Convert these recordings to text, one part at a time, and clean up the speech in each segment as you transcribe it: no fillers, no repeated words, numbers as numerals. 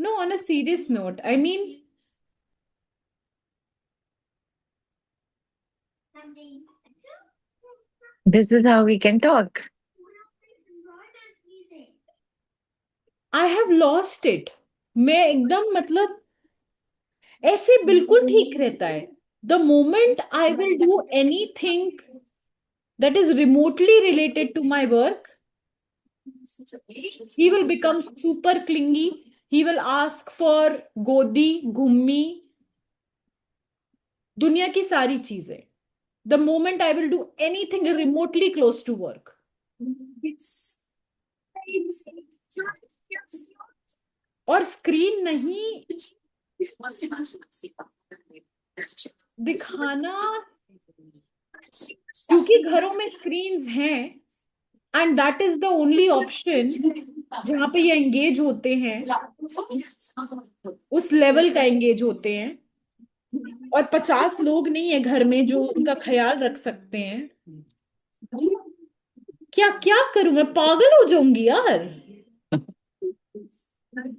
No, on a serious note, I mean, This is how we can talk. I have lost it. मैं एकदम मतलब ऐसे बिल्कुल ठीक रहता है. The moment I will do anything that is remotely related to my work, he will become super clingy. He will ask for godi, gummi, दुनिया की सारी चीजें. The moment I will do anything remotely close to work. और screen नहीं दिखाना, क्योंकि घरों में स्क्रीन्स हैं and that is the only option जहां पे ये एंगेज होते हैं, उस लेवल का एंगेज होते हैं. और 50 लोग नहीं है घर में जो उनका ख्याल रख सकते हैं. क्या क्या करूं, मैं पागल हो जाऊंगी यार.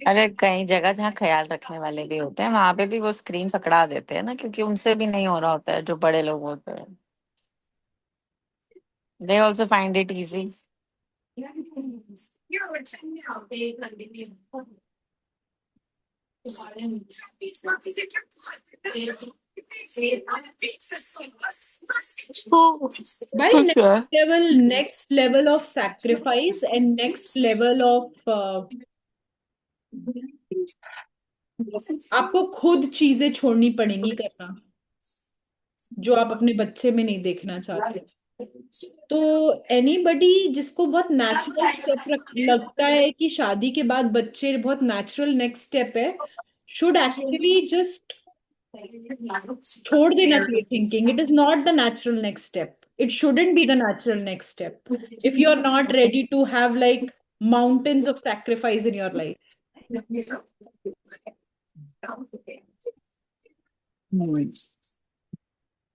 अरे कई जगह जहाँ ख्याल रखने वाले भी होते हैं वहां पे भी वो स्क्रीन पकड़ा देते हैं ना, क्योंकि उनसे भी नहीं हो रहा होता है, जो बड़े लोग होते हैं. They also find it easy. भाई खुश है. Next level of sacrifice and next level of आपको खुद चीजें छोड़नी पड़ेंगी करना जो आप अपने बच्चे में नहीं देखना चाहते. तो एनीबडी जिसको बहुत नेचुरल स्टेप लगता है कि शादी के बाद बच्चे बहुत नेचुरल नेक्स्ट स्टेप है, शुड एक्चुअली जस्ट छोड़ देना चाहिए thinking it is not the natural next step. It shouldn't be the natural next step if you are not ready to have like mountains of sacrifice in your life.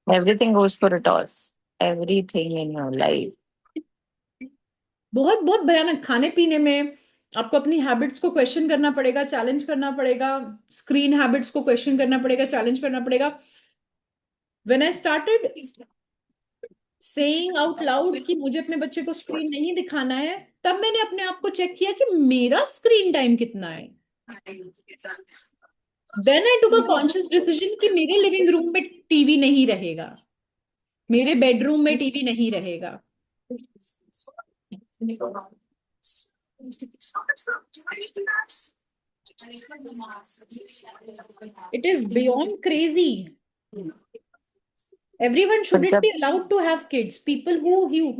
Everything goes for a toss. Everything in your life. बहुत बहुत भयानक. खाने पीने में आपको अपनी habits को question करना पड़ेगा, चैलेंज करना पड़ेगा. स्क्रीन हैबिट्स को क्वेश्चन करना पड़ेगा, चैलेंज करना पड़ेगा. When I started saying out loud कि मुझे अपने बच्चे को स्क्रीन नहीं दिखाना है, तब मैंने अपने आप को चेक किया कि मेरा स्क्रीन टाइम कितना है. Then I took a conscious decision कि मेरे लिविंग रूम में टीवी नहीं रहेगा, मेरे बेडरूम में टीवी नहीं रहेगा. It is beyond crazy. Everyone But shouldn't be allowed to have kids. People who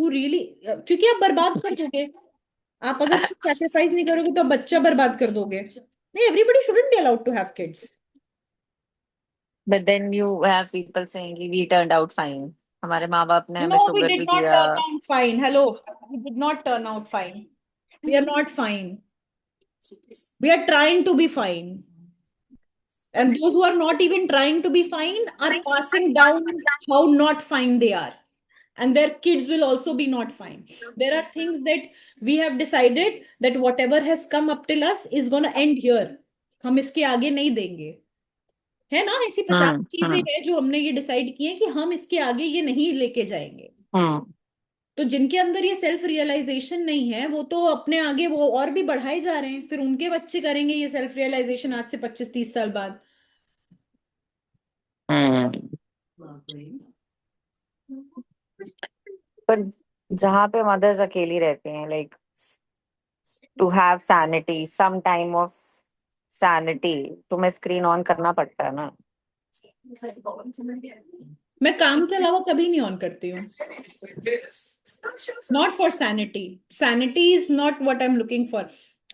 really क्योंकि आप बर्बाद कर दोगे. आप अगर सैक्रिफाइस नहीं करोगे तो आप बच्चा बर्बाद कर दोगे. नहीं, everybody shouldn't be allowed to have kids. then you have people saying कि we turned out fine. हमारे माँ बाप ने हमें No, we शुगर did भी not दिया. turn out fine. Hello, we did not turn out fine. We are not fine. We are trying to be fine. And those who are not even trying to be fine are passing down how not fine they are. And their kids will also be not fine. There are things that we have decided that whatever has come up till us is going to end here. हम इसके आगे नहीं देंगे. है ना, ऐसी 50 चीजें हम्म. हैं जो हमने ये डिसाइड की हैं कि हम इसके आगे ये नहीं लेके जाएंगे. हम्म. तो जिनके अंदर ये सेल्फ रियलाइजेशन नहीं है वो तो अपने आगे वो और भी बढ़ाए जा रहे हैं. फिर उनके बच्चे करेंगे ये सेल्फ रियलाइजेशन आज से 25-30 साल बाद. हम्म. पर जहाँ पे मदर्स अकेली रहती हैं, like to have sanity, some time of sanity, तुम्हें स्क्रीन ऑन करना पड़ता है ना. मैं काम के अलावा कभी नहीं ऑन करती हूँ. Not for sanity. Sanity is not what I'm looking for.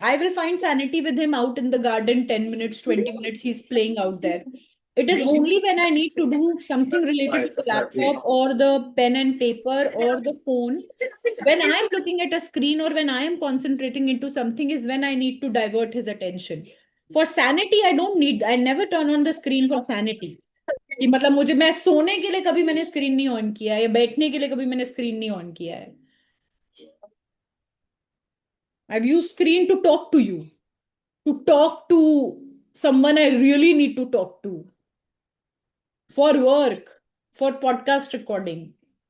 I will find sanity with him out in the garden, 10 minutes, 20 minutes, he's playing out there. It is only when I need to do something related to the laptop or the pen and paper or the phone. When I am looking at a screen or when I am concentrating into something is when I need to divert his attention. For sanity, I don't need, I never turn on the screen for sanity. कि मतलब मुझे, मैं सोने के लिए कभी मैंने screen नहीं ऑन किया है या बैठने के लिए कभी मैंने स्क्रीन नहीं ऑन किया है. I've used screen to talk to you, to talk to someone I really need to talk to for work, for podcast recording.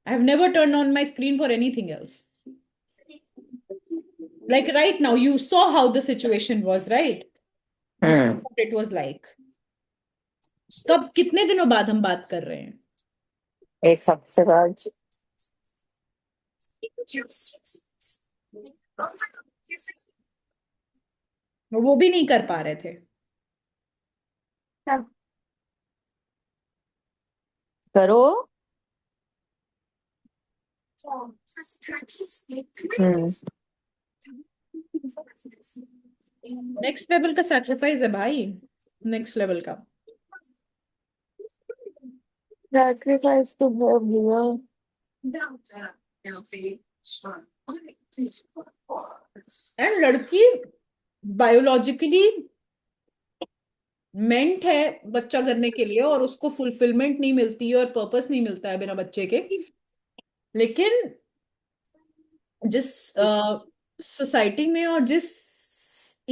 I have never turned on my screen for anything else. Like right now, you saw how the situation was, right? You saw what it was like. कब कितने दिनों बाद हम बात कर रहे हैं? एक हफ्ते बाद. वो भी नहीं कर पा रहे थे. करो. नेक्स्ट लेवल का सैक्रिफाइस है भाई. नेक्स्ट लेवल का. Sacrifice to have you. And लड़की बायोलॉजिकली मेंट है बच्चा करने के लिए, और उसको फुलफिलमेंट नहीं मिलती है और पर्पस नहीं मिलता है बिना बच्चे के. लेकिन जिस सोसाइटी में और जिस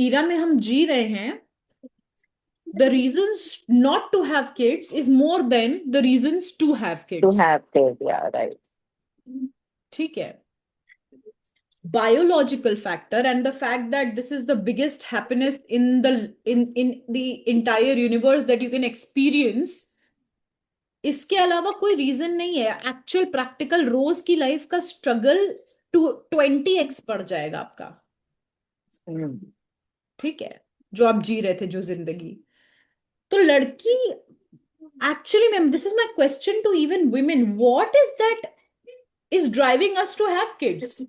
ईरा में हम जी रहे हैं, the reasons not to have kids is more than the reasons to have To kids. have kids, yeah, right. ठीक है. Biological factor and the fact that this is the biggest happiness in the entire universe that you can experience. इसके अलावा कोई reason नहीं है. Actual practical रोज की life का struggle 20x बढ़ जाएगा आपका. ठीक है, जो आप जी रहे थे जो जिंदगी. तो लड़की actually ma'am, this is my question to even women, what is that is driving us to have kids?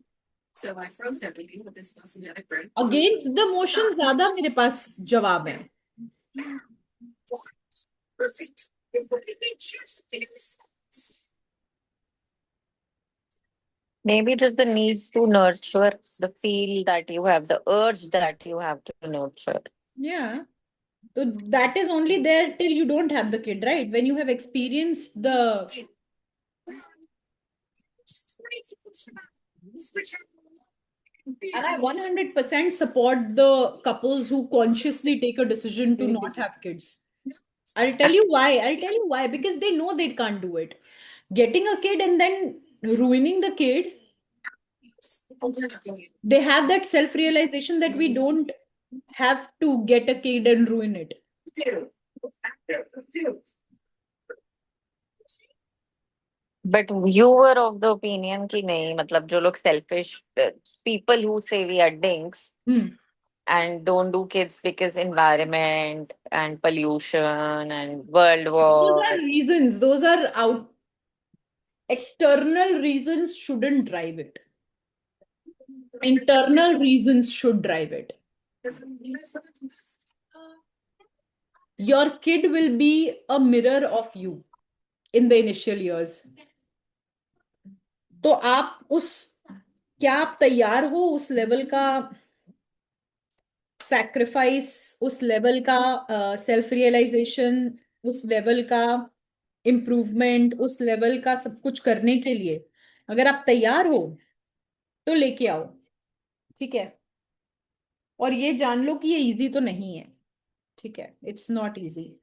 So I froze everything with this cosmetic bread. Against the motion ज्यादा मेरे पास जवाब है. Perfect. Maybe just the need to nurture, the feel that you have, the urge that you have to nurture. Yeah. So that is only there till you don't have the kid, right? When you have experienced the. And I 100% support the couples who consciously take a decision to not have kids. I'll tell you why. Because they know they can't do it. Getting a kid and then ruining the kid, they have that self-realization that we don't have to get a kid and ruin it. But you were of the opinion कि नहीं, मतलब जो लोग selfish, people who say we are dinks and don't do kids because environment and pollution and world war. Those are reasons. Those are out. External reasons shouldn't drive it. Internal reasons should drive it. Your kid will be a mirror of you in the initial years. तो आप क्या आप तैयार हो उस level का sacrifice, उस level का सेल्फ रियलाइजेशन, उस लेवल का इम्प्रूवमेंट, उस लेवल का सब कुछ करने के लिए? अगर आप तैयार हो तो लेके आओ. ठीक है. और ये जान लो कि ये इजी तो नहीं है. ठीक है, it's not easy.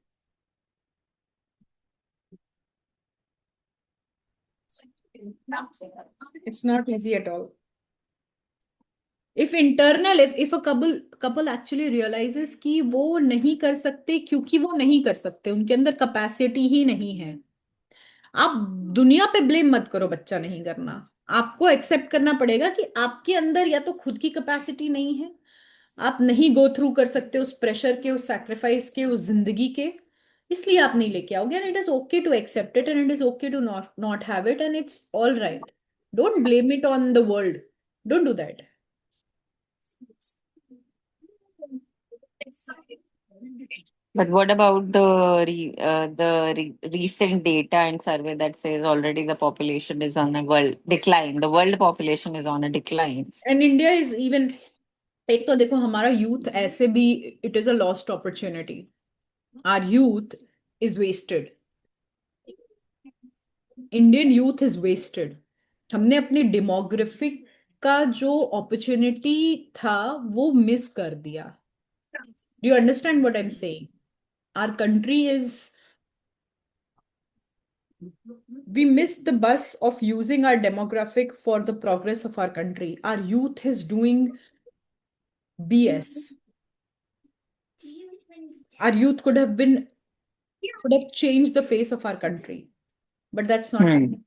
It's not easy at all. If a couple actually realizes कि वो नहीं कर सकते क्योंकि वो नहीं कर सकते, उनके अंदर कैपेसिटी ही नहीं है. आप दुनिया पे ब्लेम मत करो बच्चा नहीं करना. आपको एक्सेप्ट करना पड़ेगा कि आपके अंदर या तो खुद की कैपेसिटी नहीं है, आप नहीं गो थ्रू कर सकते उस प्रेशर के, उस सैक्रिफाइस के, उस जिंदगी के, इसलिए आप नहीं लेके आओगे. And it is okay to accept it, and it is okay to not have it, and it's all right. Don't blame it on the world. Don't do that. But what about the recent data and survey that says already the population is on a world decline? The world population is on a decline. And India is even. एक तो देखो हमारा youth ऐसे भी, it is a lost opportunity. Our youth is wasted. Indian youth is wasted. हमने अपनी demographic का जो अपॉर्चुनिटी था वो मिस कर दिया. Do you understand what I am saying? our country is, we missed the bus of using our demographic for the progress of our country. Our youth is doing BS. Our youth could have changed the face of our country, but that's not happening,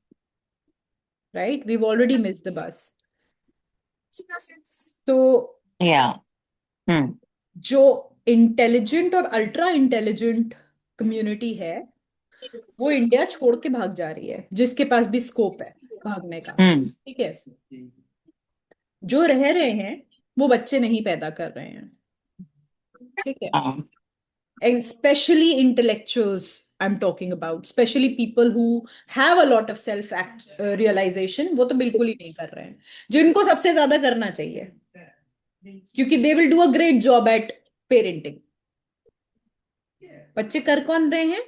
right? We've already missed the bus. So Yeah. जो intelligent और ultra intelligent community है वो India छोड़ के भाग जा रही है, जिसके पास भी स्कोप है भागने का, ठीक है। जो रह रहे हैं वो बच्चे नहीं पैदा कर रहे हैं, ठीक है। And especially intellectuals I'm talking about, especially people who have a lot of self realization, वो तो बिल्कुल ही नहीं कर रहे हैं, जिनको सबसे ज्यादा करना चाहिए, क्योंकि they will do a great job at parenting। बच्चे कर कौन रहे हैं?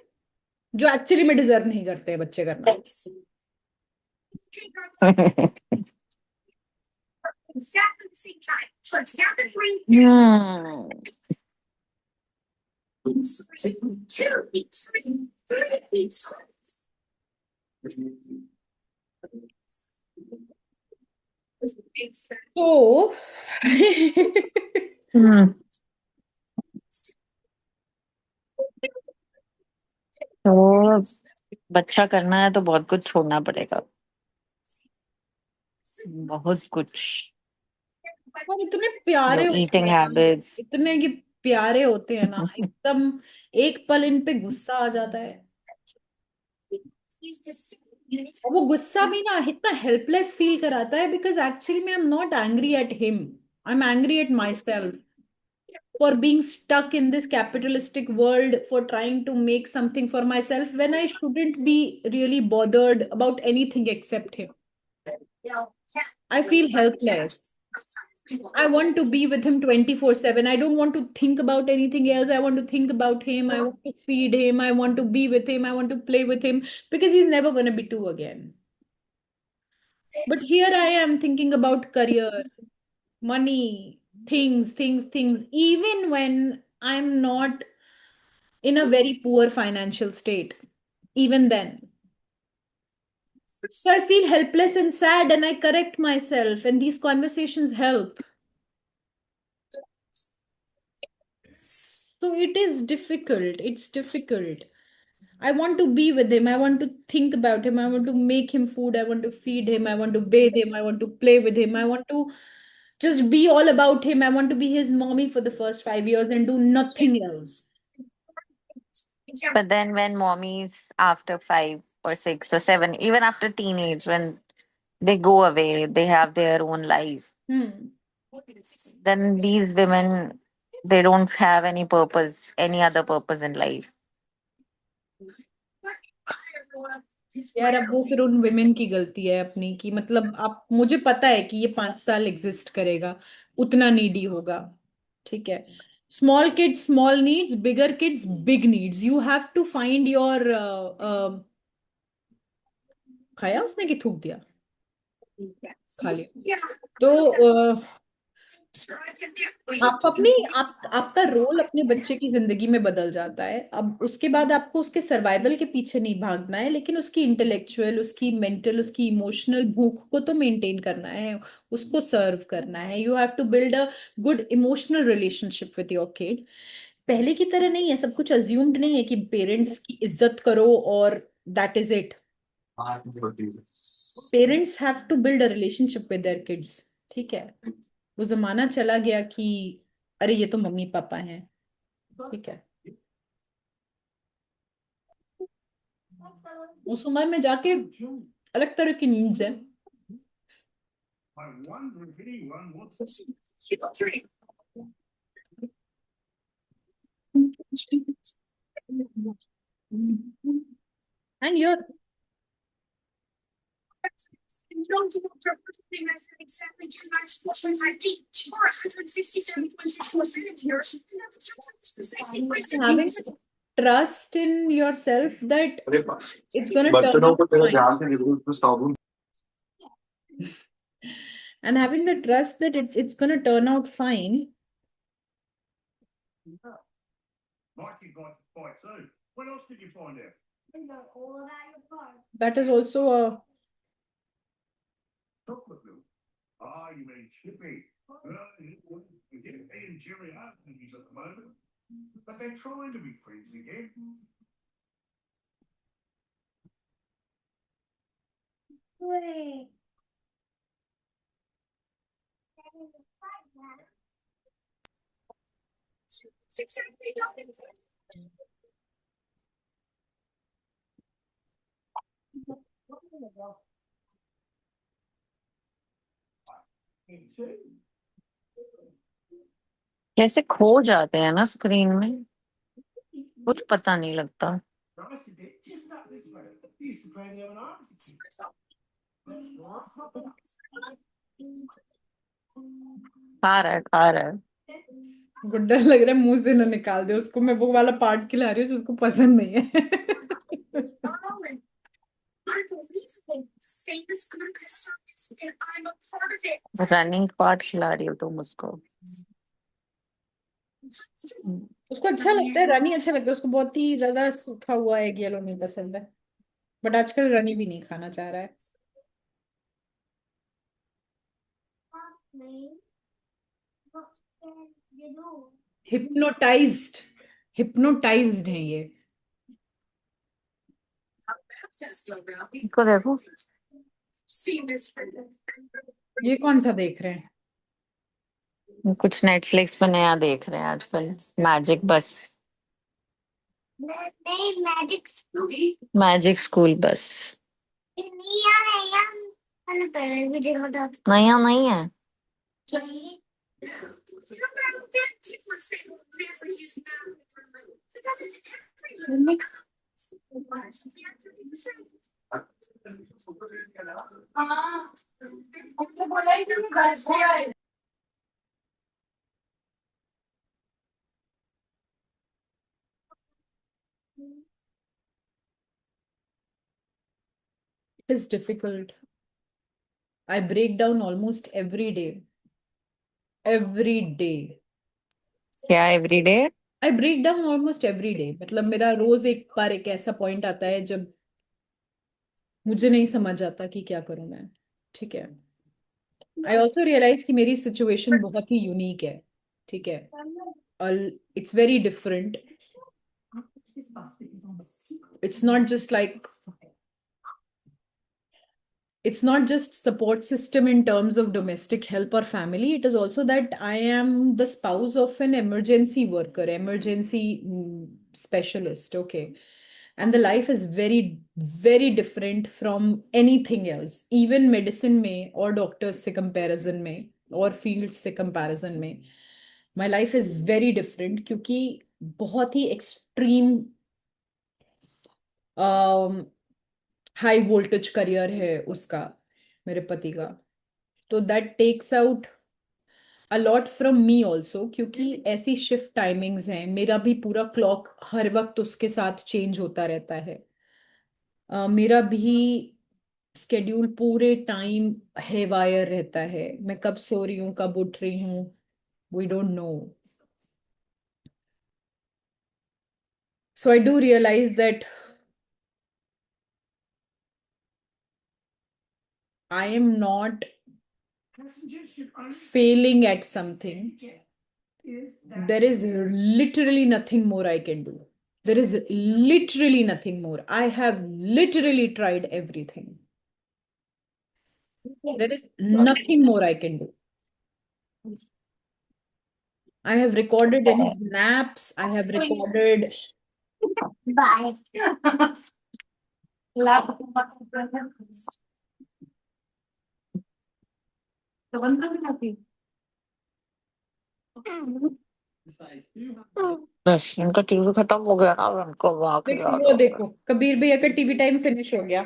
जो एक्चुअली में डिजर्व नहीं करते हैं बच्चे करना। Exactly the same time. So let's count to 3. Two beats. 3 beats. तो तो बच्चा करना है तो बहुत कुछ छोड़ना पड़ेगा, बहुत कुछ। और इतने प्यारे होते ईटिंग हैं, हैबिट्स, इतने ये प्यारे होते हैं ना, एकदम एक पल इन पे गुस्सा आ जाता है, और वो गुस्सा भी ना इतना हेल्पलेस फील कराता है, बिकॉज एक्चुअली मैं आई am not angry at him, I am angry at my self for being stuck in this capitalistic world, for trying to make something for myself when I shouldn't be really bothered about anything except him. I feel helpless. I want to be with him 24/7. I don't want to think about anything else. I want to think about him. I want to feed him. I want to be with him. I want to play with him, because he's never going to be 2 again. But here I am thinking about career, money, things, even when I'm not in a very poor financial state, even then. So I feel helpless and sad, and I correct myself, and these conversations help. So it is difficult. It's difficult. I want to be with him. I want to think about him. I want to make him food. I want to feed him. I want to bathe him. I want to play with him. I want to just be all about him. I want to be his mommy for the first 5 years and do nothing else. but then when mommies after 5 or 6 or 7, even after teenage, when they go away, they have their own life, then these women, they don't have any purpose, any other purpose in life. यार अब वो फिर उन women की गलती है अपनी, कि मतलब आप, मुझे पता है कि ये 5 साल एग्जिस्ट करेगा, उतना नीडी होगा, ठीक है। Small kids small needs, bigger kids big needs, you have to find your, खाया उसने कि थूक दिया? खा लिया। तो आपका रोल अपने बच्चे की जिंदगी में बदल जाता है। अब उसके बाद आपको उसके सर्वाइवल के पीछे नहीं भागना है, लेकिन उसकी इंटेलेक्चुअल, उसकी मेंटल, उसकी इमोशनल भूख को तो मेंटेन करना है, उसको सर्व करना है। You have to build a good emotional relationship with your kid. पहले की तरह नहीं है, सब कुछ अज्यूम्ड नहीं है कि पेरेंट्स की इज्जत करो और that is it. Parents have to build a relationship with their kids, ठीक है। वो जमाना चला गया कि अरे ये तो मम्मी पापा हैं, ठीक है। उस उम्र में जाके अलग तरह की नीड्स है। And your Don't measure exactly 10 minus 4.5 feet or 167.64 centimeters. having trust in yourself that it's going to turn out fine. And having the trust that it's going to turn out fine That is also a It's exactly nothing. कैसे खो जाते हैं ना screen में, कुछ पता नहीं लगता। खा रहा है। गुड्डा लग रहा है मुंह से ना निकाल दे उसको। मैं वो वाला पार्ट खिला रही हूँ जो उसको पसंद नहीं है। Famous group has service and I'm a part of it. Running part खिला रही हो तुम उसको। उसको अच्छा लगता है, रनी अच्छा लगता है उसको। बहुत ही ज्यादा सूखा हुआ एग येलो नहीं पसंद है, बट आजकल रनी भी नहीं खाना चाह रहा है। हिप्नोटाइज्ड, हिप्नोटाइज्ड है ये। इसको देखो, ये कौन सा देख रहे हैं? कुछ नेटफ्लिक्स पे नया देख रहे हैं आजकल, मैजिक बस। Magic school bus. नया नहीं है। It is difficult. I break down almost every day. Every day. क्या everyday? I break down almost every day. मतलब मेरा रोज एक बार एक ऐसा पॉइंट आता है जब मुझे नहीं समझ आता कि क्या करूं मैं। ठीक है। आई ऑल्सो रियलाइज कि मेरी सिचुएशन बहुत ही यूनिक है। ठीक है। और it's very different. It's not just like, it's not just support system in terms of domestic help or family. It is also that I am the spouse of an emergency worker, emergency specialist. Okay. And the life is very, very different from anything else, even medicine में or doctors से comparison में और fields से comparison में my life is very different क्योंकि बहुत ही extreme high voltage career है उसका, मेरे पति का। तो that takes out a lot from me also, क्योंकि ऐसी शिफ्ट टाइमिंग्स हैं। मेरा भी पूरा क्लॉक हर वक्त उसके साथ चेंज होता रहता है। मेरा भी स्केड्यूल पूरे टाइम हेवायर रहता है। मैं कब सो रही हूँ, कब उठ रही हूँ, we don't know. So I do realize that I am not failing at something. There is literally nothing more I can do. There is literally nothing more. I have literally tried everything. There is nothing more I can do. I have recorded any snaps. I have recorded. Bye. बस इनका TV खत्म हो गया ना, उनको वहां देखो वो देखो, कबीर भैया का टीवी टाइम फिनिश हो गया।